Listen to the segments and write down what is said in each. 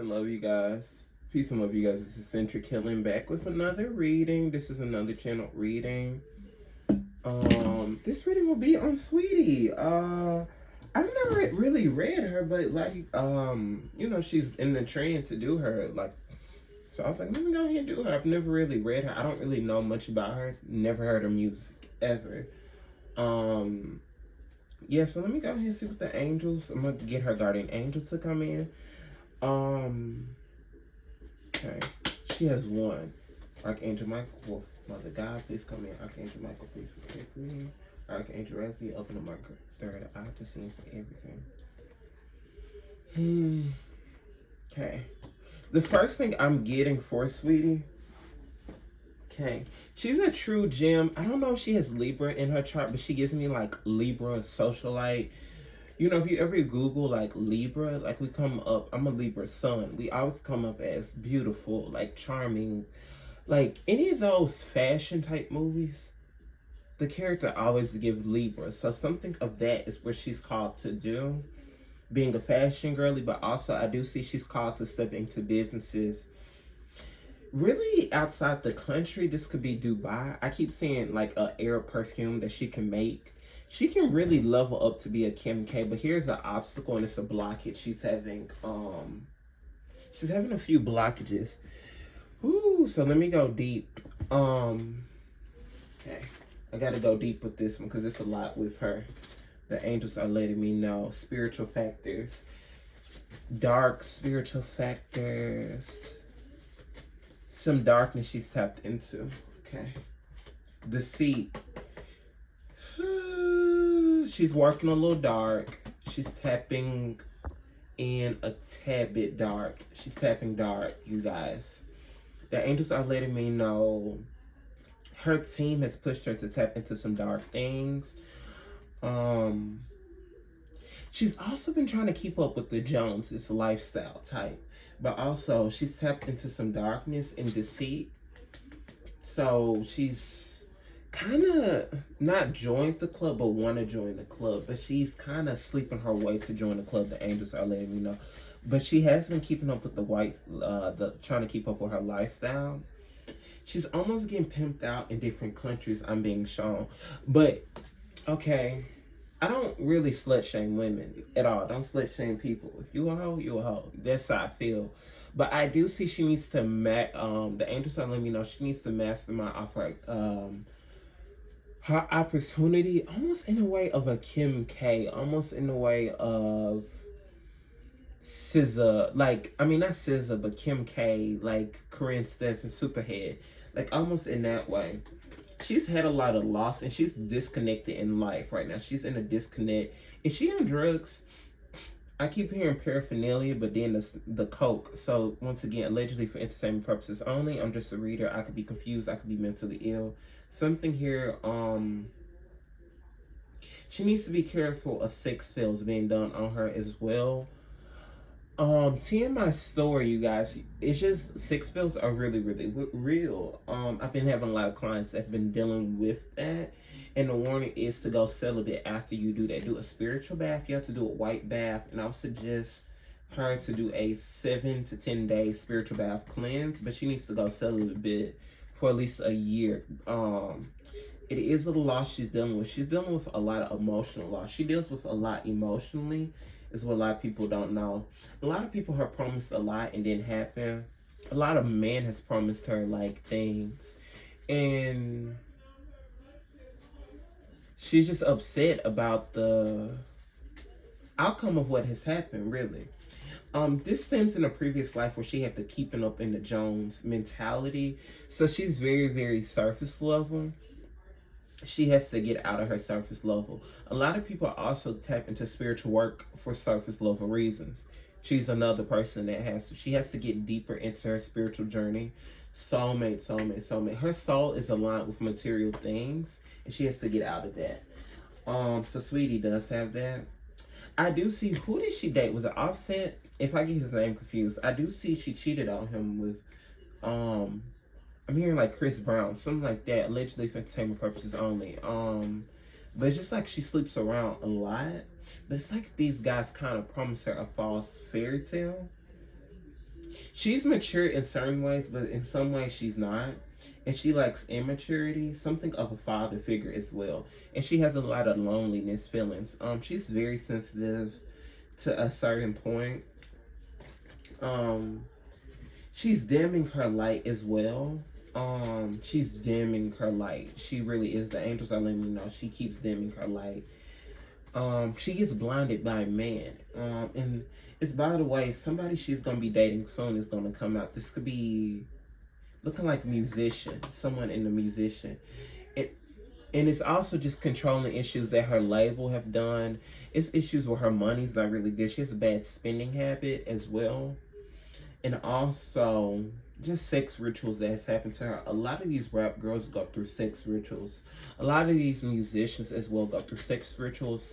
and love, you guys. Peace and love, you guys. This is Centric Killing back with another reading. This is another channel reading. This reading will be on Saweetie. I've never really read her, but like, she's in the trend to do her. Like, so I was like, let me go ahead and do her. I've never really read her. I don't really know much about her. Never heard her music ever. Yeah, so let me go ahead and see what the angels. I'm gonna get her guardian angel to come in. Okay. She has one. Archangel Michael, Mother God, please come in. Archangel Michael, please protect me. Archangel Razzie, open up my third eye to see everything. Okay. The first thing I'm getting for Saweetie. Okay. She's a true gem. I don't know if she has Libra in her chart, but she gives me like Libra socialite. You know, if you ever Google like Libra, like we come up, I'm a Libra sun. We always come up as beautiful, like charming. Like any of those fashion type movies, the character always give Libra. So something of that is what she's called to do. Being a fashion girly, but also I do see she's called to step into businesses really outside the country. This could be Dubai. I keep seeing like a Arab perfume that she can make. She can really level up to be a Kim K, but here's an obstacle and it's a blockage. She's having a few blockages. Ooh, so let me go deep. Okay. I gotta go deep with this one because it's a lot with her. The angels are letting me know. Spiritual factors. Dark spiritual factors. Some darkness she's tapped into. Okay. Deceit. She's working a little dark. She's tapping in a tad bit dark. She's tapping dark, you guys. The angels are letting me know her team has pushed her to tap into some dark things. She's also been trying to keep up with the Joneses lifestyle type, but also she's tapped into some darkness and deceit. So she's kind of not joined the club, but want to join the club, but she's kind of sleeping her way to join the club. The angels are letting me know, but she has been keeping up with the trying to keep up with her lifestyle. She's almost getting pimped out in different countries, I'm being shown. But okay, I don't really slut shame women at all. Don't slut shame people. If you a hoe, you a hoe. That's how I feel. But I do see she needs to the angels are letting me know she needs to mastermind off her opportunity, almost in a way of a Kim K, almost in a way of SZA, like, I mean, not SZA, but Kim K, like Corinne Steph and Superhead, like almost in that way. She's had a lot of loss and she's disconnected in life right now. She's in a disconnect. Is she on drugs? I keep hearing paraphernalia, but then the coke. So once again, allegedly for entertainment purposes only. I'm just a reader. I could be confused. I could be mentally ill. Something here, she needs to be careful of sex spells being done on her as well. TMI story, you guys, it's just sex spells are really, really real. I've been having a lot of clients that have been dealing with that. And the warning is to go celibate after you do that. Do a spiritual bath. You have to do a white bath. And I'll suggest her to do a 7 to 10 day spiritual bath cleanse. But she needs to go celibate for at least a year. It is a loss she's dealing with. She's dealing with a lot of emotional loss. She deals with a lot emotionally, is what a lot of people don't know. A lot of people have promised a lot and didn't happen. A lot of men has promised her like things. And she's just upset about the outcome of what has happened, really. This stems in a previous life where she had the keeping up in the Jones mentality. So she's very, very surface level. She has to get out of her surface level. A lot of people also tap into spiritual work for surface level reasons. She's another person that she has to get deeper into her spiritual journey. Soulmate, soulmate, soulmate. Her soul is aligned with material things, and she has to get out of that. So Saweetie does have that. I do see, who did she date? Was it Offset? If I get his name confused, I do see she cheated on him with, I'm hearing like Chris Brown, something like that, allegedly for entertainment purposes only. But it's just like she sleeps around a lot. But it's like these guys kind of promise her a false fairy tale. She's mature in certain ways, but in some ways she's not. And she lacks immaturity, something of a father figure as well. And she has a lot of loneliness feelings. She's very sensitive to a certain point. Um, she's dimming her light as well. She's dimming her light. She really is. The angels are letting me know she keeps dimming her light. She gets blinded by a man. And it's, by the way, somebody she's gonna be dating soon is gonna come out. This could be looking like musician, someone in the musician. It, and it's also just controlling issues that her label have done. It's issues where her money's not really good. She has a bad spending habit as well. And also just sex rituals that's happened to her. A lot of these rap girls go through sex rituals. A lot of these musicians as well go through sex rituals,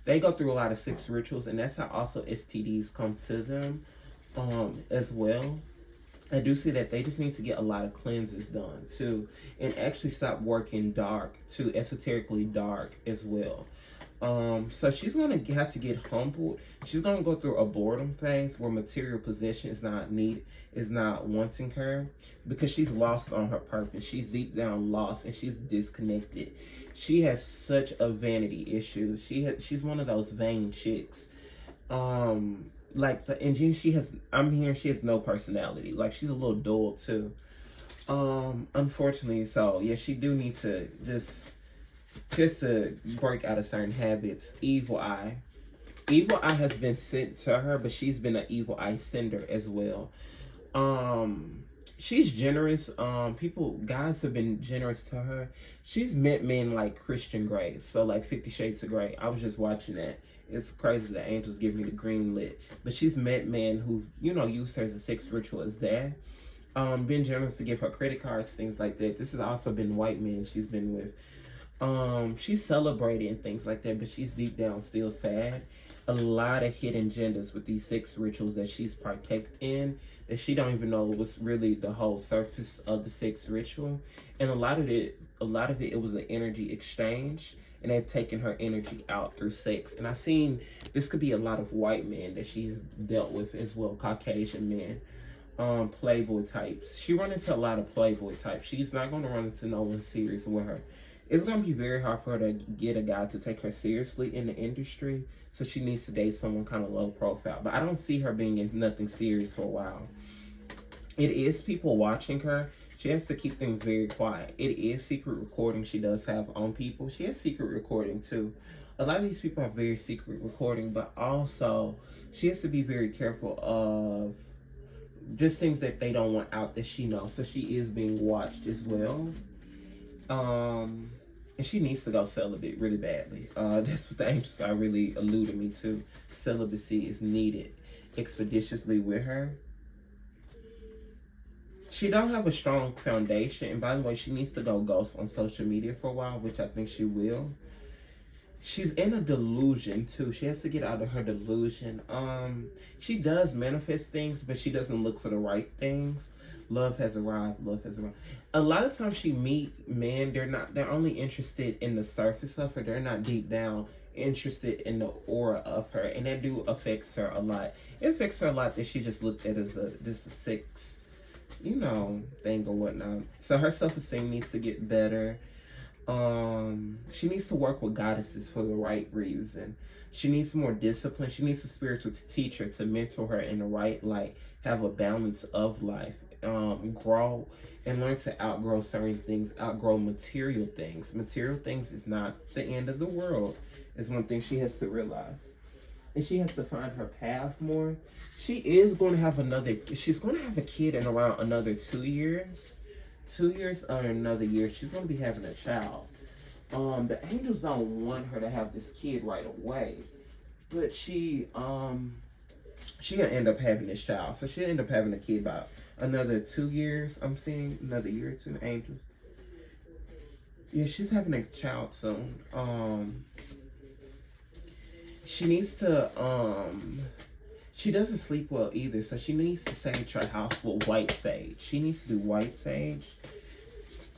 they go through a lot of sex rituals, and that's how also STDs come to them as well. I do see that they just need to get a lot of cleanses done too, and actually stop working dark, too esoterically dark as well. So she's gonna have to get humbled. She's gonna go through a boredom phase where material possession is not wanting her, because she's lost on her purpose. She's deep down lost and she's disconnected. She has such a vanity issue. She's one of those vain chicks. And I'm hearing she has no personality. Like, she's a little dull too. Unfortunately, so yeah, she do need to just to break out of certain habits. Evil eye has been sent to her, but she's been an evil eye sender as well. She's generous. Guys have been generous to her. She's met men like Christian Grey, so like 50 Shades of Grey. I was just watching that. It's crazy the angels give me the green lit. But she's met men who, used her as a sex ritual as that. Been generous to give her credit cards, things like that. This has also been white men she's been with. She's celebrating and things like that, but she's deep down still sad. A lot of hidden agendas with these sex rituals that she's partaked in that she don't even know was really the whole surface of the sex ritual. And a lot of it was an energy exchange, and they've taken her energy out through sex. And I've seen this could be a lot of white men that she's dealt with as well, Caucasian men. Playboy types. She run into a lot of playboy types. She's not going to run into no one serious with her. It's going to be very hard for her to get a guy to take her seriously in the industry, so she needs to date someone kind of low profile. But I don't see her being in nothing serious for a while. It is people watching her. She has to keep things very quiet. It is secret recording she does have on people. She has secret recording too. A lot of these people have very secret recording, but also she has to be very careful of just things that they don't want out that she knows. So she is being watched as well. And she needs to go celibate really badly. That's what the angels are really alluding me to. Celibacy is needed expeditiously with her. She don't have a strong foundation. And by the way, she needs to go ghost on social media for a while, which I think she will. She's in a delusion too. She has to get out of her delusion. She does manifest things, but she doesn't look for the right things. Love has arrived. A lot of times she meet men, they're only interested in the surface of her. They're not deep down interested in the aura of her. And that affects her a lot. It affects her a lot that she just looked at as just a sex, thing or whatnot. So her self-esteem needs to get better. She needs to work with goddesses for the right reason. She needs more discipline. She needs a spiritual teacher to mentor her in the right light, have a balance of life, grow and learn to outgrow certain things, outgrow material things. Material things is not the end of the world, is one thing she has to realize. And she has to find her path more. She's going to have a kid in around another 2 years. 2 years or another year, she's going to be having a child. The angels don't want her to have this kid right away, but she'll end up having this child. So she'll end up having a kid about another 2 years. I'm seeing another year or two, angels. Yeah, she's having a child soon. She needs to, she doesn't sleep well either, so she needs to sage her house with white sage. She needs to do white sage.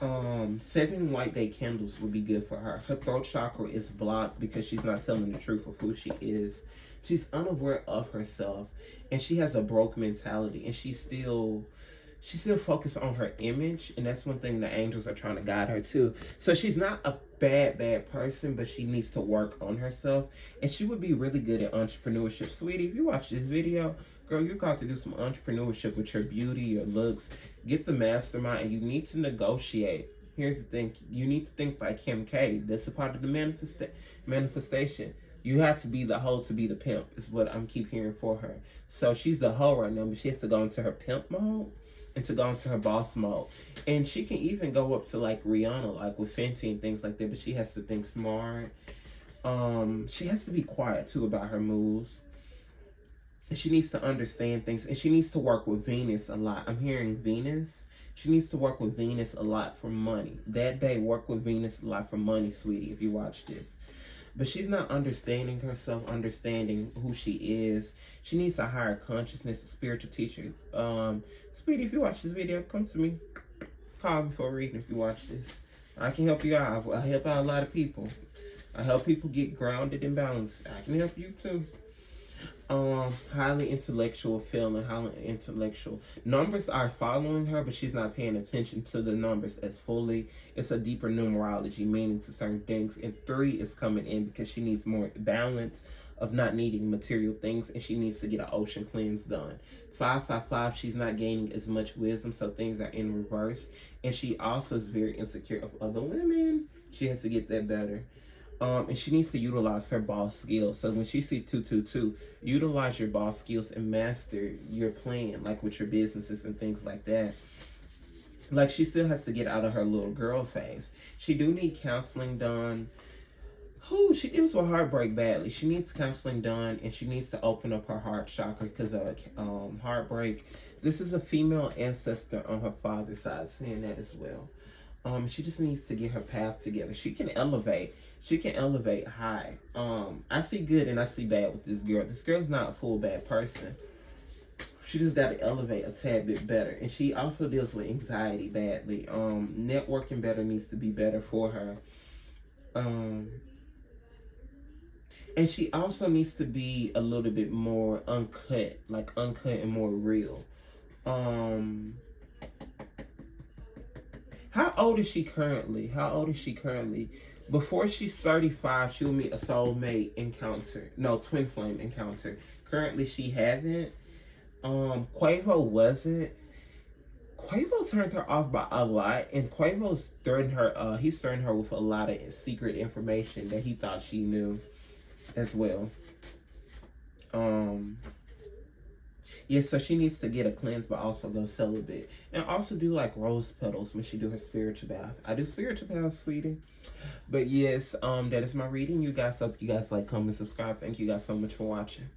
7 white day candles would be good for her. Her throat chakra is blocked because she's not telling the truth of who she is. She's unaware of herself, and she has a broke mentality, and she's still focused on her image, and that's one thing the angels are trying to guide her to. So she's not a bad person, but she needs to work on herself, and she would be really good at entrepreneurship. Sweetie, if you watch this video, girl, you're got to do some entrepreneurship with your beauty, your looks. Get the mastermind, and you need to negotiate. Here's the thing: you need to think like Kim K. That's a part of the manifestation. You have to be the hoe to be the pimp, is what I'm keep hearing for her. So she's the hoe right now, but she has to go into her pimp mode and to go into her boss mode. And she can even go up to like Rihanna, like with Fenty and things like that, but she has to think smart. She has to be quiet too about her moves. And she needs to understand things, and she needs to work with Venus a lot. I'm hearing Venus. She needs to work with Venus a lot for money. That day, work with Venus a lot for money, sweetie, if you watch this. But she's not understanding herself, understanding who she is. She needs a higher consciousness, a spiritual teacher. Sweetie, if you watch this video, come to me. Call me for a reading if you watch this. I can help you out. I help out a lot of people. I help people get grounded and balanced. I can help you too. Highly intellectual, feeling highly intellectual. Numbers are following her, but she's not paying attention to the numbers as fully. It's a deeper numerology meaning to certain things. And 3 is coming in because she needs more balance of not needing material things, and she needs to get an ocean cleanse done. 555, she's not gaining as much wisdom, so things are in reverse. And she also is very insecure of other women. She has to get that better. And she needs to utilize her boss skills. So when she see 222, utilize your boss skills and master your plan, like with your businesses and things like that. Like, she still has to get out of her little girl phase. She do need counseling done. She deals with heartbreak badly. She needs counseling done, and she needs to open up her heart chakra because of heartbreak. This is a female ancestor on her father's side, saying that as well. She just needs to get her path together. She can elevate. She can elevate high. I see good and I see bad with this girl. This girl's not a full bad person. She just got to elevate a tad bit better. And she also deals with anxiety badly. Networking better needs to be better for her. And she also needs to be a little bit more uncut. Like uncut and more real. How old is she currently? Before she's 35, she'll meet a soulmate encounter. No, twin flame encounter. Currently, she haven't. Quavo wasn't. Quavo turned her off by a lot, and Quavo's threatened her. He's threatened her with a lot of secret information that he thought she knew, as well. Yeah, so she needs to get a cleanse, but also go celibate. And also do like rose petals when she do her spiritual bath. I do spiritual baths, sweetie. But yes, that is my reading. You guys, hope you guys like, comment, subscribe. Thank you guys so much for watching.